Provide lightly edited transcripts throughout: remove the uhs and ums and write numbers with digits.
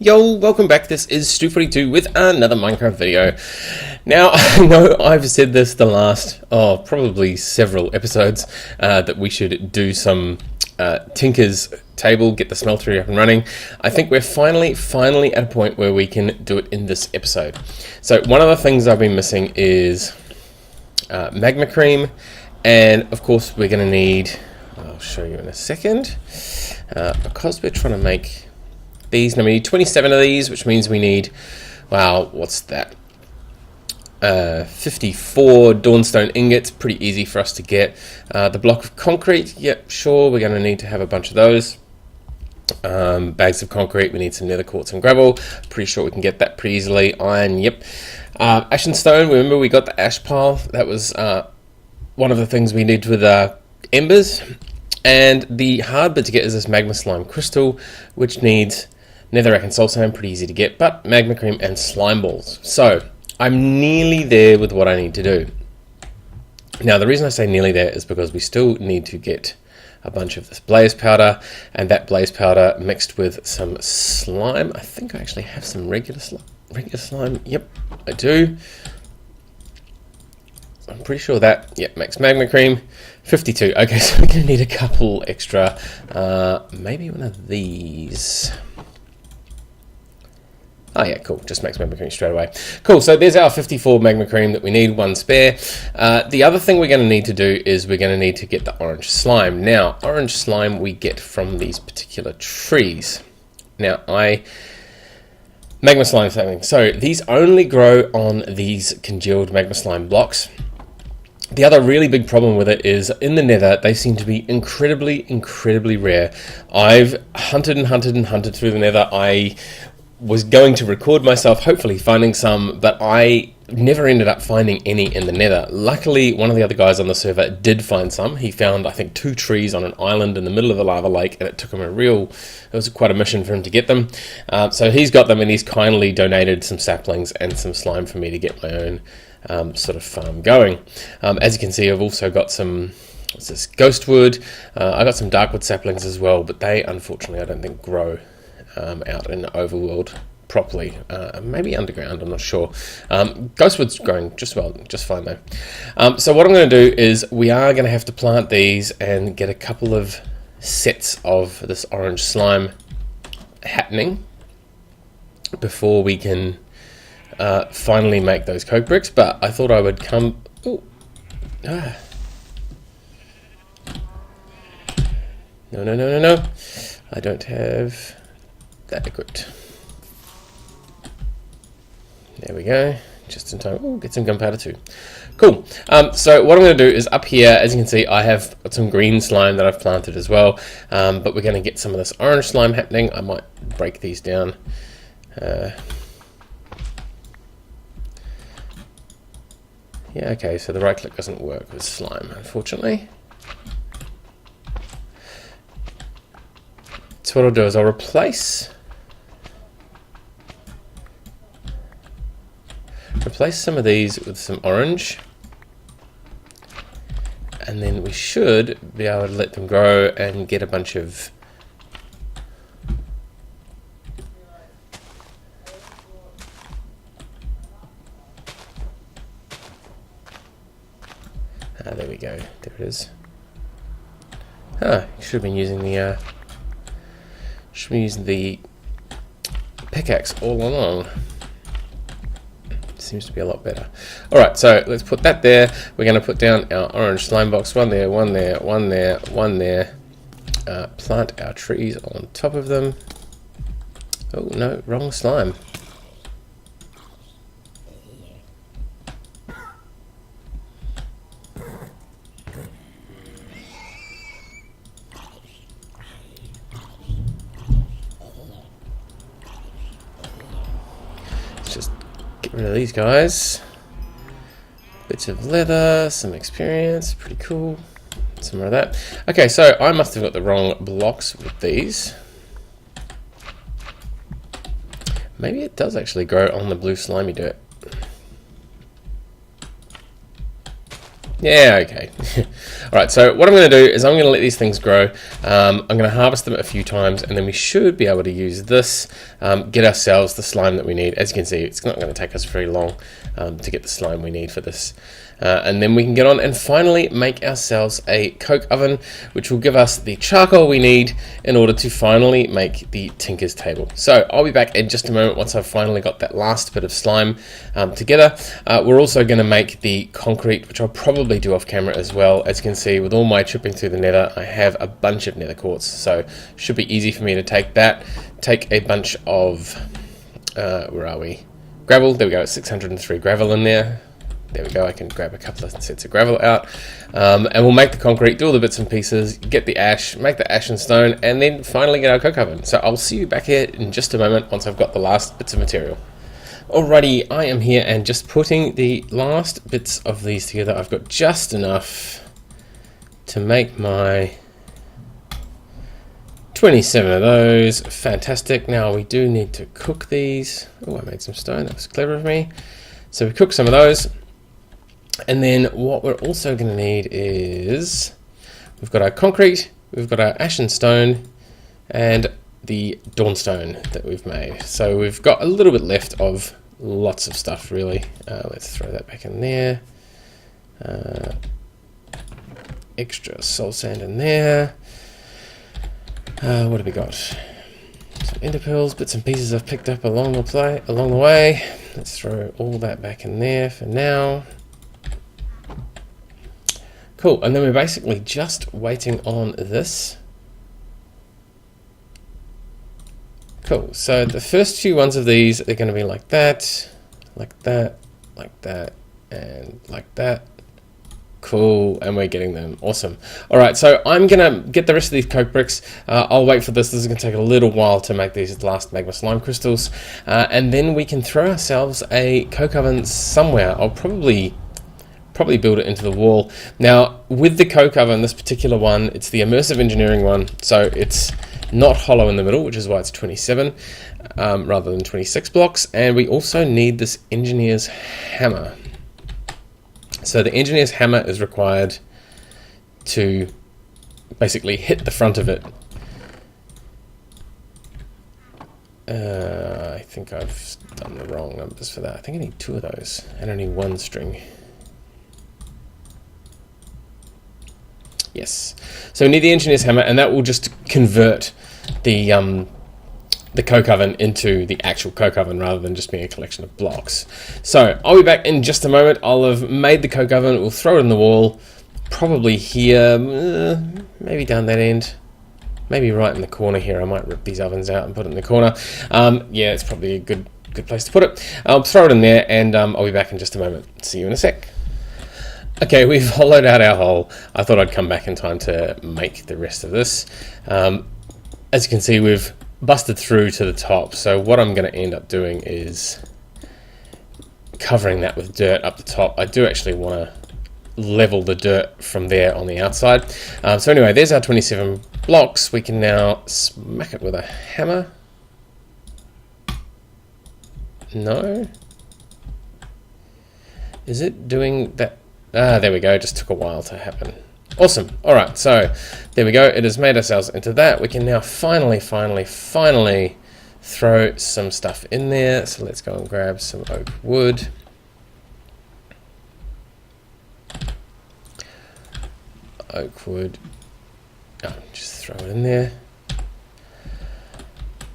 Yo, welcome back. This is Stu42 with another Minecraft video. Now, I know I've said this the last, probably several episodes, that we should do some Tinker's table, get the smeltery up and running. I think we're finally at a point where we can do it in this episode. So one of the things I've been missing is magma cream, and of course we're going to need, I'll show you in a second, because we're trying to make these. Now we need 27 of these, which means we need, wow, what's that? 54 dawnstone ingots, pretty easy for us to get. The block of concrete, yep, sure, we're going to need to have a bunch of those. Bags of concrete, we need some nether quartz and gravel, pretty sure we can get that pretty easily. Iron, yep. Ash and stone, remember we got the ash pile, that was one of the things we did with embers. And the hard bit to get is this magma slime crystal, which needs netherrack and soul sand, pretty easy to get, but magma cream and slime balls. So I'm nearly there with what I need to do. Now the reason I say nearly there is because we still need to get a bunch of this blaze powder, and that blaze powder mixed with some slime. I think I actually have some regular slime. Yep, I do. I'm pretty sure that, yep, makes magma cream. 52. Okay, so we're going to need a couple extra. Maybe one of these. Oh yeah, cool, just makes magma cream straight away. Cool, so there's our 54 magma cream that we need, one spare. The other thing we're going to need to do is we're going to need to get the orange slime. Now, orange slime we get from these particular trees. Now, magma slime something. So these only grow on these congealed magma slime blocks. The other really big problem with it is in the nether, they seem to be incredibly rare. I've hunted through the nether. I was going to record myself hopefully finding some, but I never ended up finding any in the nether. Luckily, one of the other guys on the server did find some. He found, I think, 2 trees on an island in the middle of the lava lake, and it took him it was quite a mission for him to get them. So he's got them, and he's kindly donated some saplings and some slime for me to get my own sort of farm going. As you can see, I've also got some, what's this, ghostwood. I got some darkwood saplings as well, but they, unfortunately, I don't think grow out in the overworld properly. Maybe underground, I'm not sure. Ghostwood's growing just fine though. So what I'm going to do is we are going to have to plant these and get a couple of sets of this orange slime happening before we can finally make those coke bricks. But I thought I would come... Ooh. Ah. No. I don't have that equipped. There we go, just in time. Oh, get some gunpowder too. Cool. So what I'm going to do is up here, as you can see, I have got some green slime that I've planted as well, but we're going to get some of this orange slime happening. I might break these down. Yeah, okay, so the right click doesn't work with slime, unfortunately. So what I'll do is I'll replace some of these with some orange, and then we should be able to let them grow and get a bunch of there we go, there it is. Should have been using the pickaxe all along. Seems to be a lot better. Alright, so let's put that there. We're going to put down our orange slime box. One there. Plant our trees on top of them. Oh no, wrong slime. Get rid of these guys. Bits of leather, some experience, pretty cool. Some more of that. Okay, so I must have got the wrong blocks with these. Maybe it does actually grow on the blue slimy dirt. Yeah, okay. Alright, so what I'm going to do is I'm going to let these things grow. I'm going to harvest them a few times, and then we should be able to use this, get ourselves the slime that we need. As you can see, it's not going to take us very long to get the slime we need for this. And then we can get on and finally make ourselves a coke oven, which will give us the charcoal we need in order to finally make the Tinker's Table. So I'll be back in just a moment once I've finally got that last bit of slime together. We're also going to make the concrete, which I'll probably do off camera as well. As you can see, with all my chipping through the nether, I have a bunch of nether quartz, so should be easy for me to take that. Take a bunch of, where are we? Gravel, there we go, 603 gravel in there. There we go, I can grab a couple of sets of gravel out, and we'll make the concrete, do all the bits and pieces, get the ash, make the ash and stone, and then finally get our coke oven. So I'll see you back here in just a moment once I've got the last bits of material. Alrighty, I am here and just putting the last bits of these together. I've got just enough to make my 27 of those. Fantastic. Now we do need to cook these. Oh, I made some stone, that was clever of me. So we cook some of those. And then what we're also going to need is, we've got our concrete, we've got our ash and stone, and the dawnstone that we've made. So we've got a little bit left of lots of stuff, really. Let's throw that back in there. Extra soul sand in there. What have we got? Some ender pearls, bits and pieces I've picked up along the way. Let's throw all that back in there for now. Cool, and then we're basically just waiting on this. Cool, so the first few ones of these are going to be like that, like that, like that, and like that. Cool, and we're getting them. Awesome. All right, so I'm going to get the rest of these coke bricks. I'll wait for this. This is going to take a little while to make these last magma slime crystals. And then we can throw ourselves a coke oven somewhere. I'll probably build it into the wall. Now, with the coke oven, this particular one, it's the immersive engineering one, so it's not hollow in the middle, which is why it's 27 rather than 26 blocks. And we also need this engineer's hammer. So the engineer's hammer is required to basically hit the front of it. I think I've done the wrong numbers for that. I think I need 2 of those and only 1 string. Yes. So we need the engineer's hammer, and that will just convert the coke oven into the actual coke oven rather than just being a collection of blocks. So I'll be back in just a moment. I'll have made the coke oven. We'll throw it in the wall, probably here, maybe down that end, maybe right in the corner here. I might rip these ovens out and put it in the corner. Yeah, it's probably a good place to put it. I'll throw it in there, and I'll be back in just a moment. See you in a sec. Okay, we've hollowed out our hole. I thought I'd come back in time to make the rest of this. As you can see, we've busted through to the top, so what I'm going to end up doing is covering that with dirt up the top. I do actually want to level the dirt from there on the outside. So anyway, there's our 27 blocks. We can now smack it with a hammer. No? Is it doing that? Ah, there we go. It just took a while to happen. Awesome. All right, so there we go. It has made ourselves into that. We can now finally throw some stuff in there. So let's go and grab some oak wood. Oak wood. Oh, just throw it in there.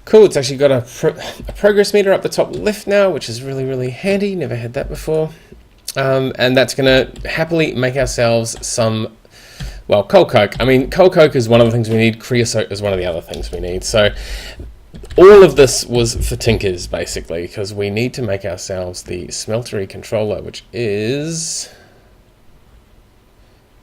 Cool, it's actually got a progress meter up the top left now, which is really handy. Never had that before. And that's going to happily make ourselves some, well, coal coke. I mean, coal coke is one of the things we need. Creosote is one of the other things we need. So all of this was for tinkers, basically, because we need to make ourselves the Smeltery controller, which is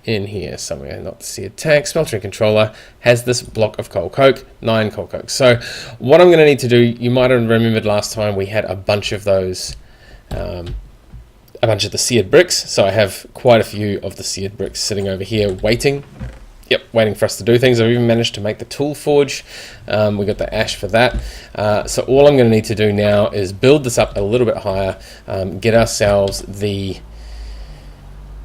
in here somewhere, not the seared tank. Smeltery controller has this block of coal coke, 9 coal coke. So what I'm going to need to do, you might have remembered last time we had a bunch of those, a bunch of the seared bricks. So I have quite a few of the seared bricks sitting over here waiting. Yep, waiting for us to do things. I've even managed to make the tool forge. We got the ash for that. So all I'm going to need to do now is build this up a little bit higher, get ourselves the,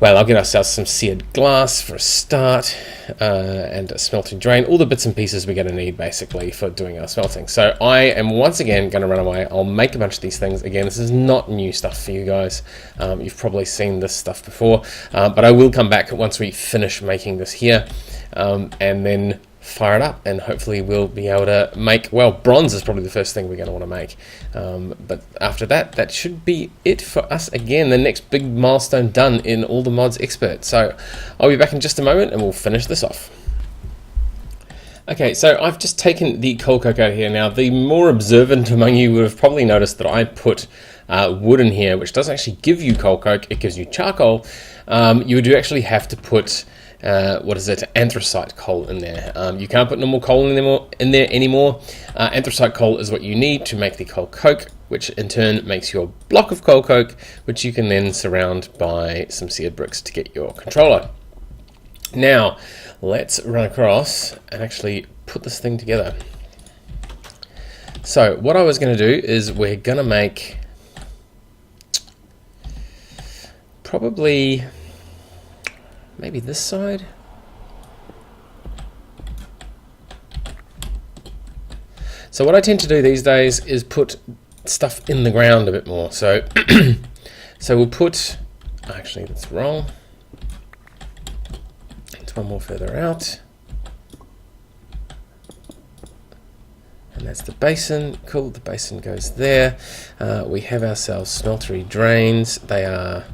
well, I'll get ourselves some seared glass for a start, and a smelting drain, all the bits and pieces we're going to need basically for doing our smelting. So I am once again going to run away. I'll make a bunch of these things. Again, this is not new stuff for you guys. You've probably seen this stuff before, but I will come back once we finish making this here, and then fire it up, and hopefully we'll be able to make, well, bronze is probably the first thing we're going to want to make, but after that, that should be it for us. Again, the next big milestone done in All the Mods Expert. So I'll be back in just a moment and we'll finish this off. Okay, so I've just taken the coal coke out here. Now, the more observant among you would have probably noticed that I put wood in here, which doesn't actually give you coal coke, it gives you charcoal. You do actually have to put anthracite coal in there. You can't put normal coal in there anymore. Anthracite coal is what you need to make the coal coke, which in turn makes your block of coal coke, which you can then surround by some seared bricks to get your controller. Now, let's run across and actually put this thing together. So what I was going to do is we're going to make probably maybe this side. So what I tend to do these days is put stuff in the ground a bit more. So so we'll put, actually that's wrong. It's one more further out. And that's the basin. Cool, the basin goes there. We have ourselves smeltery drains. They are,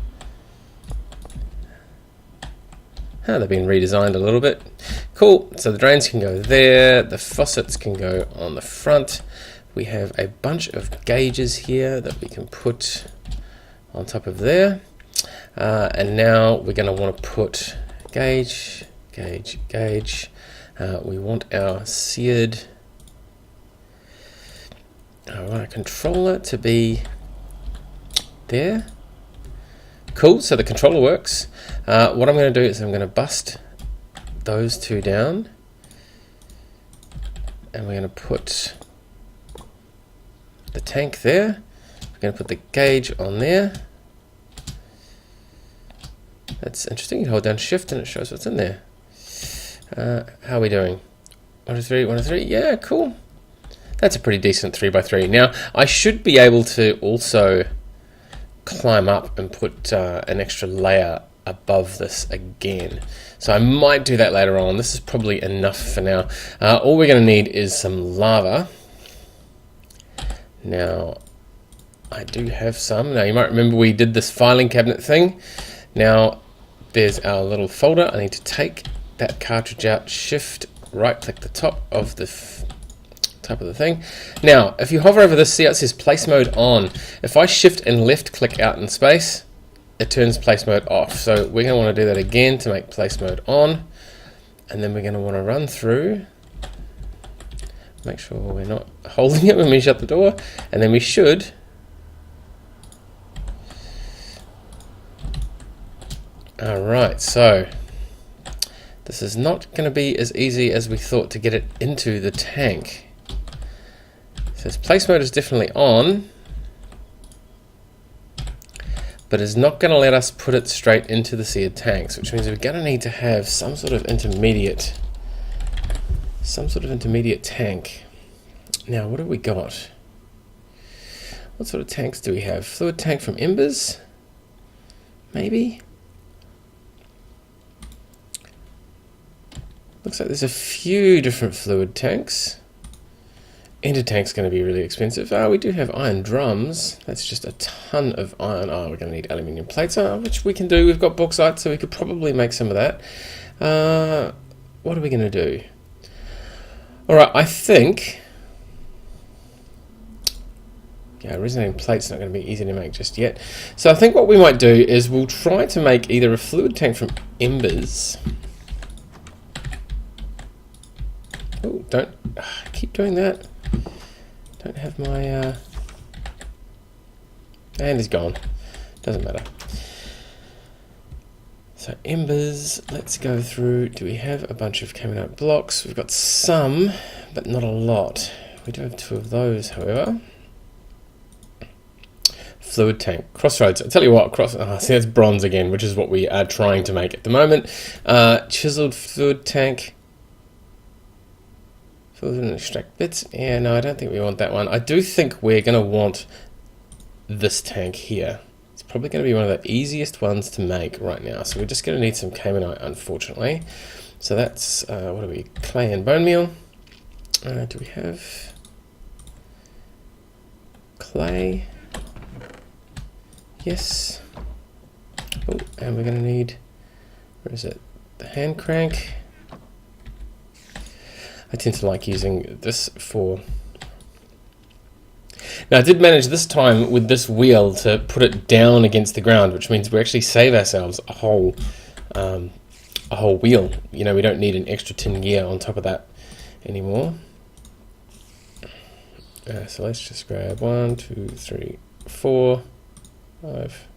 they've been redesigned a little bit. Cool, so the drains can go there, the faucets can go on the front. We have a bunch of gauges here that we can put on top of there. And now we're going to want to put gauge. We want our seared controller to be there. Cool, so the controller works. What I'm going to do is I'm going to bust those two down, and we're going to put the tank there. We're going to put the gauge on there. That's interesting. You hold down shift and it shows what's in there. How are we doing? 1 2 3, 1 2 3. Yeah, cool. That's a pretty decent 3x3. Now I should be able to also climb up and put an extra layer above this again, so I might do that later on. This is probably enough for now. All we're going to need is some lava. Now I do have some. Now you might remember we did this filing cabinet thing. Now there's our little folder. I need to take that cartridge out, shift right click the top of the thing. Now if you hover over this, see how it says place mode on. If I shift and left click out in space, it turns place mode off. So we're going to want to do that again to make place mode on, and then we're going to want to run through, make sure we're not holding it when we shut the door, and then we should alright. So this is not going to be as easy as we thought to get it into the tank. It says place mode is definitely on, but it's not going to let us put it straight into the seared tanks, which means we're going to need to have some sort of intermediate tank. Now, what have we got? What sort of tanks do we have? Fluid tank from Embers? Maybe? Looks like there's a few different fluid tanks. Ender tank's going to be really expensive. We do have iron drums. That's just a ton of iron. We're going to need aluminium plates, which we can do. We've got bauxite, so we could probably make some of that. What are we going to do? Alright, I think... yeah, resonating plate's not going to be easy to make just yet. So I think what we might do is we'll try to make either a fluid tank from Embers. Oh, don't keep doing that. Don't have my and he's gone. Doesn't matter. So Embers, let's go through. Do we have a bunch of caminite blocks? We've got some, but not a lot. We do have 2 of those, however. fluid tank. Crossroads. I tell you what, see, that's bronze again, which is what we are trying to make at the moment. Chiseled fluid tank. Fluid and extract bits. Yeah, no, I don't think we want that one. I do think we're going to want this tank here. It's probably going to be one of the easiest ones to make right now. So we're just going to need some caymanite, unfortunately. So that's, what are we? Clay and bone meal. Do we have clay? Yes. Oh, and we're going to need, where is it? The hand crank. I tend to like using this for... Now I did manage this time with this wheel to put it down against the ground, which means we actually save ourselves a whole wheel. You know, we don't need an extra tin gear on top of that anymore. So let's just grab 1, 2, 3, 4, 5.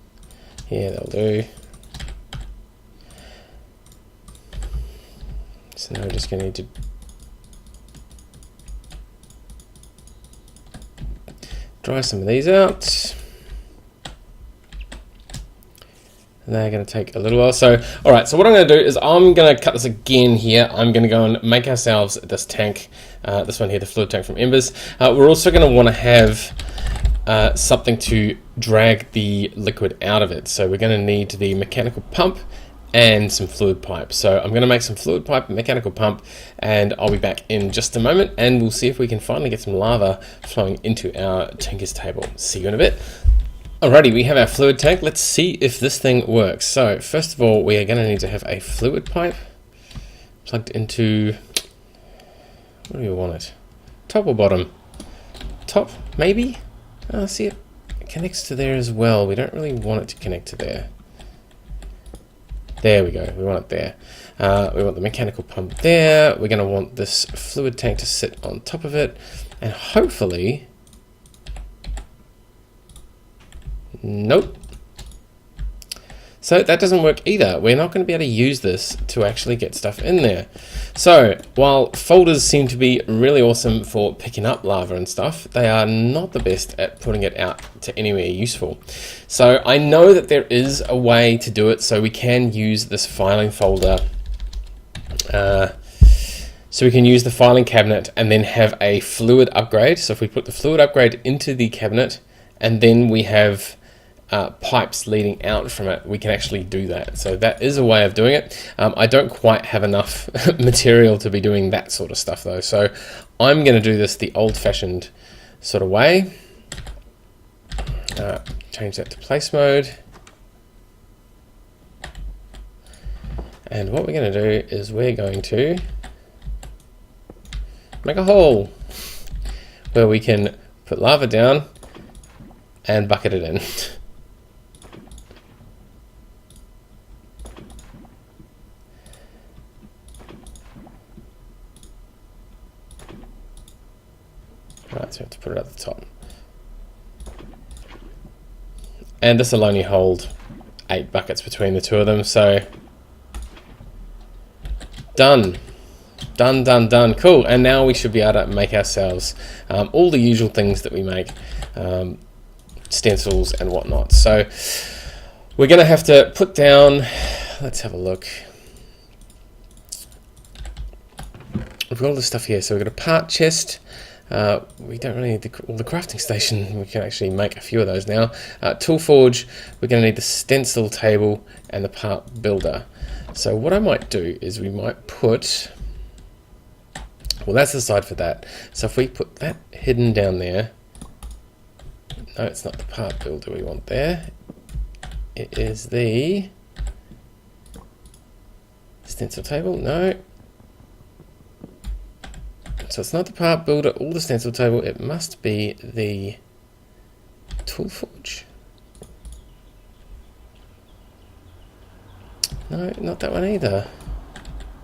Yeah, that'll do. So now we're just going to need to dry some of these out. And they're going to take a little while. So, alright, so what I'm going to do is I'm going to cut this again here. I'm going to go and make ourselves this tank, this one here, the fluid tank from Embers. We're also going to want to have something to drag the liquid out of it. So we're going to need the mechanical pump and some fluid pipe. So I'm going to make some fluid pipe and mechanical pump, and I'll be back in just a moment, and we'll see if we can finally get some lava flowing into our tinker's table. See you in a bit. Alrighty, we have our fluid tank. Let's see if this thing works. So first of all, we are going to need to have a fluid pipe plugged into, what do we want it? Top or bottom? Top, maybe? Oh, see, it connects to there as well. We don't really want it to connect to there. There we go, we want it there. We want the mechanical pump there. We're going to want this fluid tank to sit on top of it, and hopefully... Nope. So that doesn't work either. We're not going to be able to use this to actually get stuff in there. So while folders seem to be really awesome for picking up lava and stuff, they are not the best at putting it out to anywhere useful. So I know that there is a way to do it, so we can use this filing folder. So we can use the filing cabinet and then have a fluid upgrade. So if we put the fluid upgrade into the cabinet and then we have pipes leading out from it, we can actually do that. So that is a way of doing it. I don't quite have enough material to be doing that sort of stuff though. So I'm going to do this the old-fashioned sort of way. Change that to place mode. And what we're going to do is we're going to make a hole where we can put lava down and bucket it in. Right, so we have to put it at the top. And this will only hold 8 buckets between the two of them, so done. Done, done, done. Cool. And now we should be able to make ourselves all the usual things that we make, stencils and whatnot. So we're going to have to put down, let's have a look. We've got all this stuff here. So we've got a part chest. We don't really need all the crafting station. We can actually make a few of those now. Tool forge, we're going to need the stencil table and the part builder. So what I might do is we might put, well, that's the side for that. So if we put that hidden down there, no, it's not the part builder we want there. It is the stencil table, no. So it's not the part builder or the stencil table, it must be the tool forge. No, not that one either.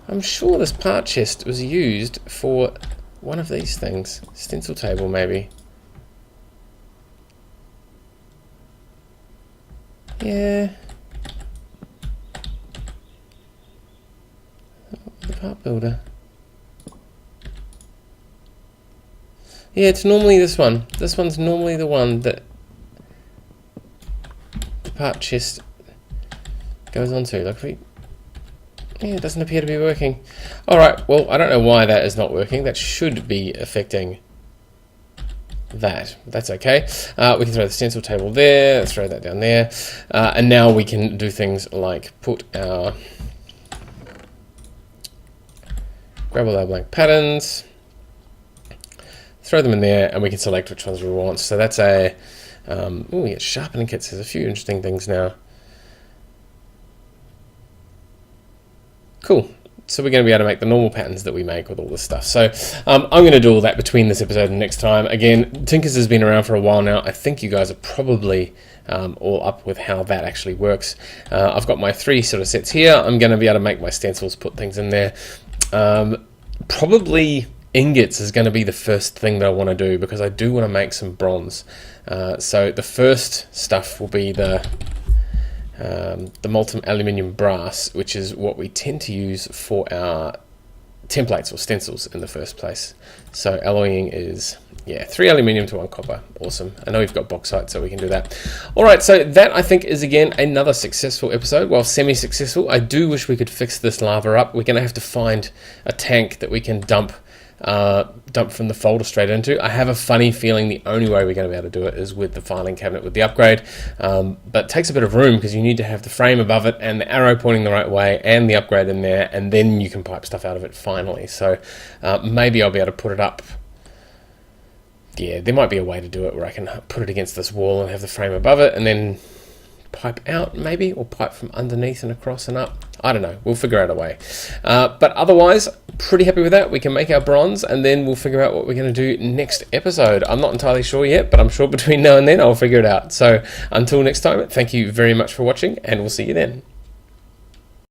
I'm sure this part chest was used for one of these things. Stencil table, maybe. Yeah. The part builder. Yeah, it's normally this one. This one's normally the one that part chest goes onto. Like, yeah, it doesn't appear to be working. Alright, well, I don't know why that is not working. That should be affecting that. That's okay. We can throw the stencil table there, let's throw that down there, and now we can do things like put our, grab all our blank patterns, throw them in there, and we can select which ones we want. So that's a, we get sharpening kits. There's a few interesting things now. Cool. So we're going to be able to make the normal patterns that we make with all this stuff. So I'm going to do all that between this episode and next time. Again, Tinkers has been around for a while now. I think you guys are probably all up with how that actually works. I've got my 3 sort of sets here. I'm going to be able to make my stencils, put things in there. Probably ingots is going to be the first thing that I want to do, because I do want to make some bronze. So the first stuff will be the molten aluminium brass, which is what we tend to use for our templates or stencils in the first place. So alloying is, yeah, 3 aluminium to 1 copper. Awesome. I know we've got bauxite, so we can do that. All right, so that I think is again another successful episode. Well, semi-successful. I do wish we could fix this lava up. We're going to have to find a tank that we can dump from the folder straight into. I have a funny feeling the only way we're going to be able to do it is with the filing cabinet with the upgrade, but it takes a bit of room because you need to have the frame above it and the arrow pointing the right way and the upgrade in there, and then you can pipe stuff out of it finally. So maybe I'll be able to put it up. Yeah, there might be a way to do it where I can put it against this wall and have the frame above it and then pipe out maybe, or pipe from underneath and across and up. I don't know, we'll figure out a way. But otherwise, pretty happy with that. We can make our bronze and then we'll figure out what we're going to do next episode. I'm not entirely sure yet, but I'm sure between now and then I'll figure it out. So until next time, thank you very much for watching, and we'll see you then.